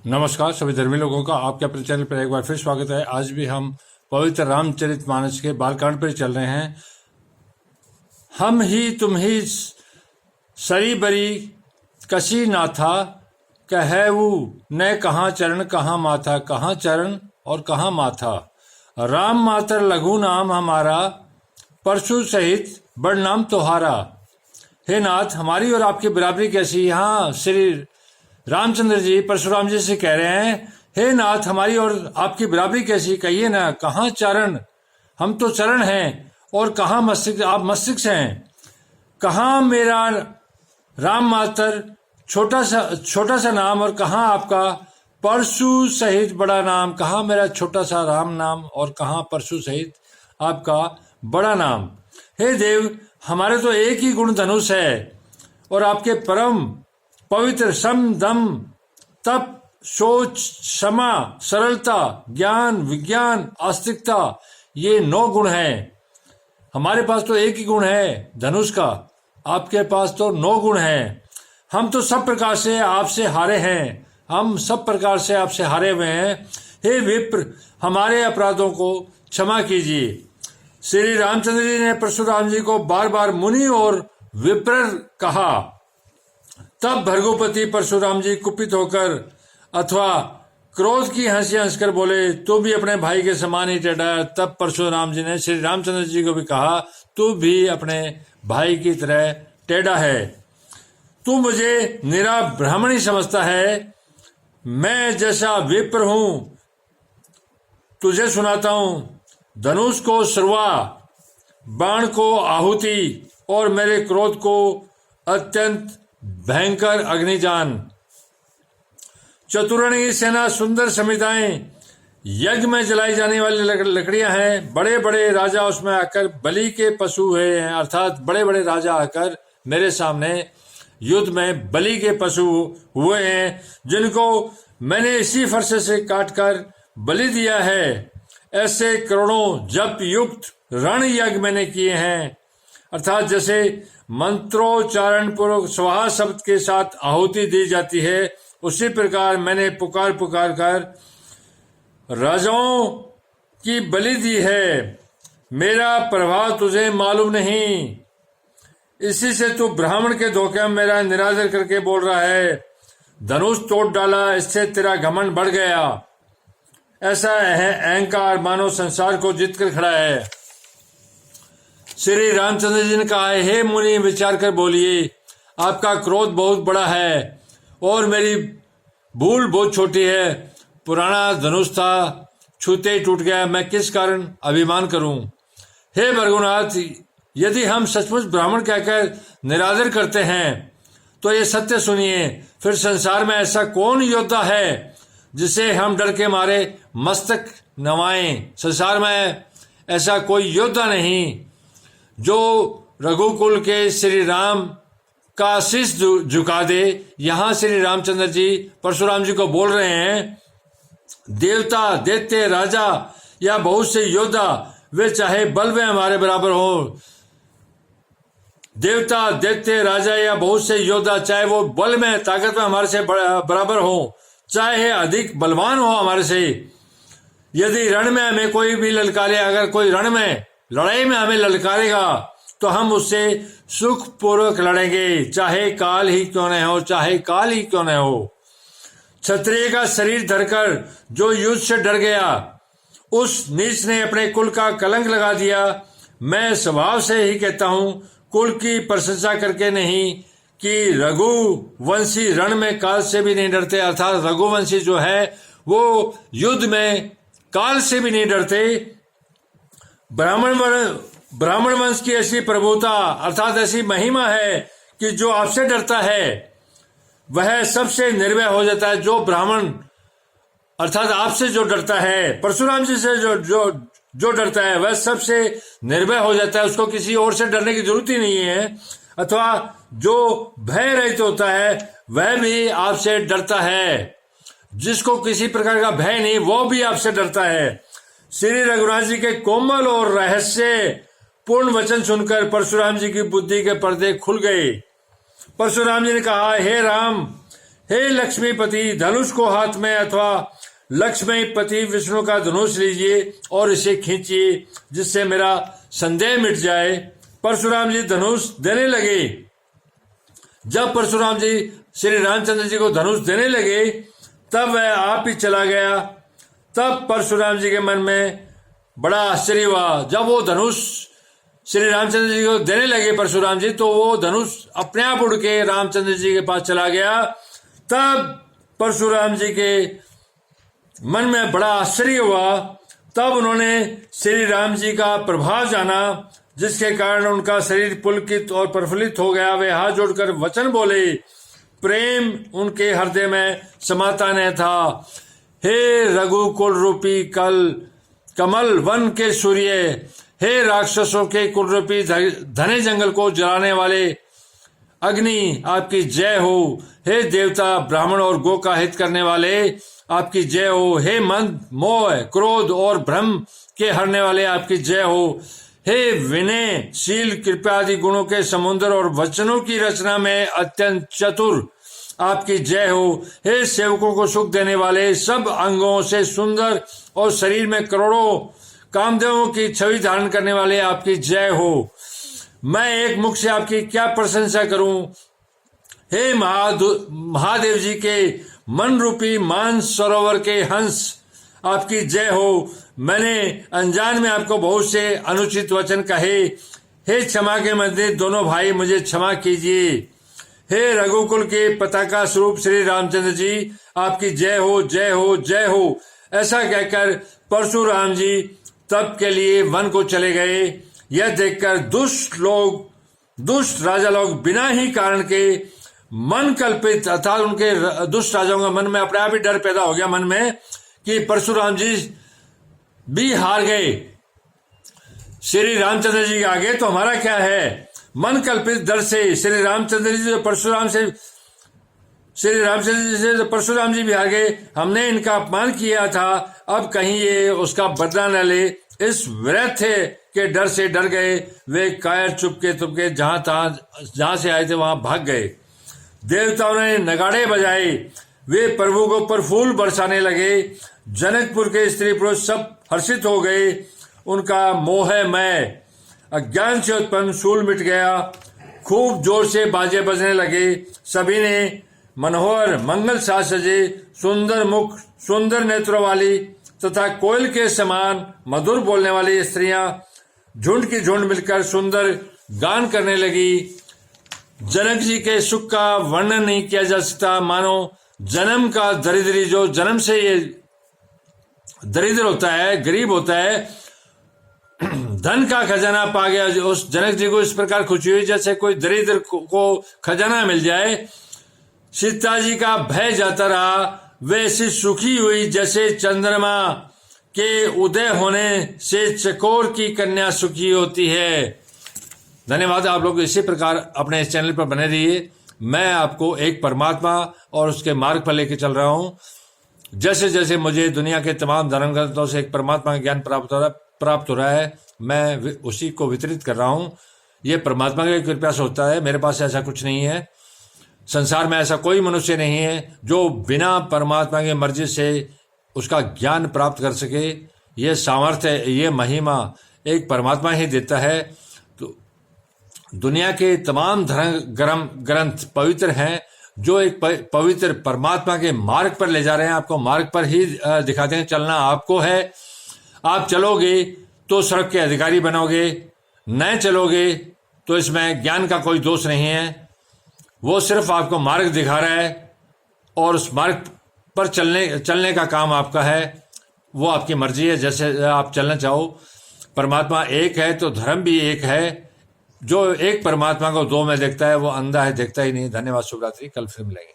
नमस्कार सभी धर्मी लोगों का आपके अपने चैनल पर एक बार फिर स्वागत है। आज भी हम पवित्र रामचरितमानस के बालकांड पर चल रहे हैं। हम ही तुम ही सरी बरी कसी नाथा, कहऊ न कहाँ चरण कहाँ माथा, कहाँ चरण और कहाँ माथा। राम मातर लघु नाम हमारा, परशु सहित बड़ नाम तुम्हारा। हे नाथ, हमारी और आपकी बराबरी कैसी। यहाँ श्री रामचंद्र जी परशुराम जी से कह रहे हैं, हे नाथ, हमारी और आपकी बराबरी कैसी, कहिए ना। कहाँ चरण, हम तो चरण हैं, और कहाँ मस्तिष्क, आप मस्तिष्क हैं। कहाँ मेरा राम मातर छोटा सा नाम, और कहाँ आपका परशु सहित बड़ा नाम। कहाँ मेरा छोटा सा राम नाम, और कहाँ परशु सहित आपका बड़ा नाम। हे देव, हमारे तो एक ही गुण धनुष है, और आपके परम पवित्र सम दम तप सोच क्षमा सरलता ज्ञान विज्ञान आस्तिकता, ये 9 गुण हैं। हमारे पास तो एक ही गुण है धनुष का, आपके पास तो 9 गुण हैं। हम तो सब प्रकार से आपसे हारे हैं, हम सब प्रकार से आपसे हारे हुए हैं। हे विप्र, हमारे अपराधों को क्षमा कीजिए। श्री रामचंद्र जी ने परशुराम जी को बार बार मुनि और विप्र कहा। तब भृगुपति परशुराम जी कुपित होकर अथवा क्रोध की हंसी हंसकर बोले, तू भी अपने भाई के समान ही टेढ़ा है। तब परशुराम जी ने श्री रामचंद्र जी को भी कहा, तू भी अपने भाई की तरह टेढ़ा है। तू मुझे निरा ब्राह्मणी समझता है, मैं जैसा विप्र हूं तुझे सुनाता हूं। धनुष को श्रवा, बाण को आहुति, और मेरे क्रोध को अत्यंत भयंकर अग्निजान। चतुरणी सेना, सुंदर संहिताएं, यज्ञ में जलाई जाने वाली लकड़ियां हैं। बड़े बड़े राजा उसमें आकर बलि के पशु हुए हैं, अर्थात बड़े बड़े राजा आकर मेरे सामने युद्ध में बलि के पशु हुए हैं, जिनको मैंने इसी फरसे से काटकर बलि दिया है। ऐसे करोड़ों जप युक्त रण यज्ञ मैंने किए हैं, अर्थात जैसे मंत्रोच्चारण पूर्वक स्वाहा शब्द के साथ आहुति दी जाती है, उसी प्रकार मैंने पुकार पुकार कर राजाओं की बलि दी है। मेरा प्रभाव तुझे मालूम नहीं, इसी से तू ब्राह्मण के धोखे में मेरा निरादर करके बोल रहा है। धनुष तोड़ डाला, इससे तेरा घमंड बढ़ गया। ऐसा अहंकार मानो संसार को जीत कर खड़ा है। श्री रामचंद्र जी ने कहा, हे मुनि, विचार कर बोलिए। आपका क्रोध बहुत बड़ा है और मेरी भूल बहुत छोटी है। पुराना धनुष था, छूते ही टूट गया, मैं किस कारण अभिमान करूं। हे भृगुनाथ, यदि हम सचमुच ब्राह्मण कहकर निरादर करते हैं तो ये सत्य सुनिए। फिर संसार में ऐसा कौन योद्धा है जिसे हम डर के मारे मस्तक नवाएं। संसार में ऐसा कोई योद्धा नहीं जो रघुकुल के श्री राम का शीश झुका दे। यहां श्री रामचंद्र जी परशुराम जी को बोल रहे हैं, देवता दैत्य राजा या बहुत से योद्धा, वे चाहे बल में हमारे बराबर हो। देवता दैत्य राजा या बहुत से योद्धा, चाहे वो बल में ताकत में हमारे से बराबर हो, चाहे अधिक बलवान हो हमारे से, यदि रण में हमें कोई भी ललकारे, अगर कोई रण में लड़ाई में हमें ललकारेगा तो हम उससे सुख पूर्वक लड़ेंगे, चाहे काल ही क्यों न हो, चाहे काल ही क्यों न हो। क्षत्रिय का शरीर धरकर जो युद्ध से डर गया, उस नीच ने अपने कुल का कलंक लगा दिया। मैं स्वभाव से ही कहता हूं, कुल की प्रशंसा करके नहीं, कि रघुवंशी रण में काल से भी नहीं डरते। अर्थात रघुवंशी जो है वो युद्ध में काल से भी नहीं डरते। ब्राह्मण वंश की ऐसी प्रभुता, अर्थात ऐसी महिमा है कि जो आपसे डरता है वह सबसे निर्भय हो जाता है। जो ब्राह्मण अर्थात आपसे जो डरता है, परशुराम जी से जो डरता है, वह सबसे निर्भय हो जाता है। उसको किसी और से डरने की जरूरत ही नहीं है। अथवा जो भय रहित होता है वह भी आपसे डरता है। जिसको किसी प्रकार का भय नहीं, वो भी आपसे डरता है। श्री रघुनाथ जी के कोमल और रहस्य पूर्ण वचन सुनकर परशुराम जी की बुद्धि के पर्दे खुल गए। परशुराम जी ने कहा, हे राम, हे लक्ष्मीपति, धनुष को हाथ में अथवा लक्ष्मीपति विष्णु का धनुष लीजिए और इसे खींचिए जिससे मेरा संदेह मिट जाए। परशुराम जी धनुष देने लगे। जब परशुराम जी श्री रामचंद्र जी को धनुष देने लगे तब वह आप ही चला गया। तब परशुराम जी के मन में बड़ा आश्चर्य हुआ। जब वो धनुष श्री रामचंद्र जी को देने लगे परशुराम जी, तो वो धनुष अपने आप उड़ के रामचंद्र जी के पास चला गया। तब परशुराम जी के मन में बड़ा आश्चर्य हुआ। तब उन्होंने श्री राम जी का प्रभाव जाना, जिसके कारण उनका शरीर पुलकित और प्रफुल्लित हो गया। वे हाथ जोड़कर वचन बोले। प्रेम उनके हृदय में समाता न था। हे रघुकुल रूपी कमल वन के सूर्य, हे राक्षसों के कुल रूपी घने जंगल को जलाने वाले अग्नि, आपकी जय हो। हे देवता ब्राह्मण और गो का हित करने वाले, आपकी जय हो। हे मंद मोह क्रोध और भ्रम के हरने वाले, आपकी जय हो। हे विनय शील कृपा आदि गुणों के समुद्र और वचनों की रचना में अत्यंत चतुर, आपकी जय हो। हे सेवकों को सुख देने वाले, सब अंगों से सुंदर और शरीर में करोड़ों कामदेवों की छवि धारण करने वाले, आपकी जय हो। मैं एक मुख से आपकी क्या प्रशंसा करूं। हे महादेव जी के मन रूपी मानस सरोवर के हंस, आपकी जय हो। मैंने अनजान में आपको बहुत से अनुचित वचन कहे। हे क्षमा के मंदिर दोनों भाई, मुझे क्षमा कीजिए। हे रघुकुल के पताका स्वरूप श्री रामचंद्र जी, आपकी जय हो, जय हो, जय हो। ऐसा कहकर परशुराम जी तब के लिए वन को चले गए। यह देखकर दुष्ट राजा लोग बिना ही कारण के मन कल्पित, अर्थात उनके दुष्ट राजाओं के मन में अपने आप ही डर पैदा हो गया मन में कि परशुराम जी भी हार गए श्री रामचंद्र जी के आगे, तो हमारा क्या है। मन कल्पित डर से श्री रामचंद्र जी परशुराम से परशुराम जी भी हार गए। हमने इनका अपमान किया था, अब कहीं ये उसका बदला न ले, इस व्यर्थ के डर से डर गए। वे कायर चुपके जहां से आए थे वहां भाग गए। देवताओं ने नगाड़े बजाए, वे प्रभु को पर फूल बरसाने लगे। जनकपुर के स्त्री पुरुष सब हर्षित हो गए। उनका मोहमय अज्ञान से उत्पन्न शूल मिट गया। खूब जोर से बाजे बजने लगे। सभी ने मनोहर मंगल साज सजे, सुंदर मुख, सुंदर नेत्रों वाली तथा कोयल के समान मधुर बोलने वाली स्त्रियां झुंड की झुंड मिलकर सुंदर गान करने लगी। जनक जी के सुख का वर्णन नहीं किया जा सकता। मानो जन्म का दरिद्री, जो जन्म से ये दरिद्र होता है, गरीब होता है, धन का खजाना पा गया, उस जनक जी को इस प्रकार खुशी हुई जैसे कोई दरिद्र को खजाना मिल जाए। सीता जी का भय जाता रहा, वे ऐसी सुखी हुई जैसे चंद्रमा के उदय होने से चकोर की कन्या सुखी होती है। धन्यवाद। आप लोग इसी प्रकार अपने इस चैनल पर बने रहिए। मैं आपको एक परमात्मा और उसके मार्ग पर लेके चल रहा हूं। जैसे जैसे मुझे दुनिया के तमाम धर्म ग्रंथों से एक परमात्मा का ज्ञान प्राप्त हो रहा है, मैं उसी को वितरित कर रहा हूं। ये परमात्मा की कृपा से होता है। मेरे पास ऐसा कुछ नहीं है। संसार में ऐसा कोई मनुष्य नहीं है जो बिना परमात्मा की मर्जी से उसका ज्ञान प्राप्त कर सके। ये सामर्थ्य, ये महिमा एक परमात्मा ही देता है। तो दुनिया के तमाम धर्म ग्रंथ पवित्र हैं, जो एक पवित्र परमात्मा के मार्ग पर ले जा रहे हैं। आपको मार्ग पर ही दिखाते हैं। चलना आपको है। आप चलोगे तो सड़क के अधिकारी बनोगे, न चलोगे तो इसमें ज्ञान का कोई दोष नहीं है। वो सिर्फ आपको मार्ग दिखा रहा है और उस मार्ग पर चलने का काम आपका है। वो आपकी मर्जी है, जैसे आप चलना चाहो। परमात्मा एक है तो धर्म भी एक है। जो एक परमात्मा को दो में देखता है वो अंधा है, देखता ही नहीं। धन्यवाद। शुभ रात्रि। कल फिर मिलेंगे।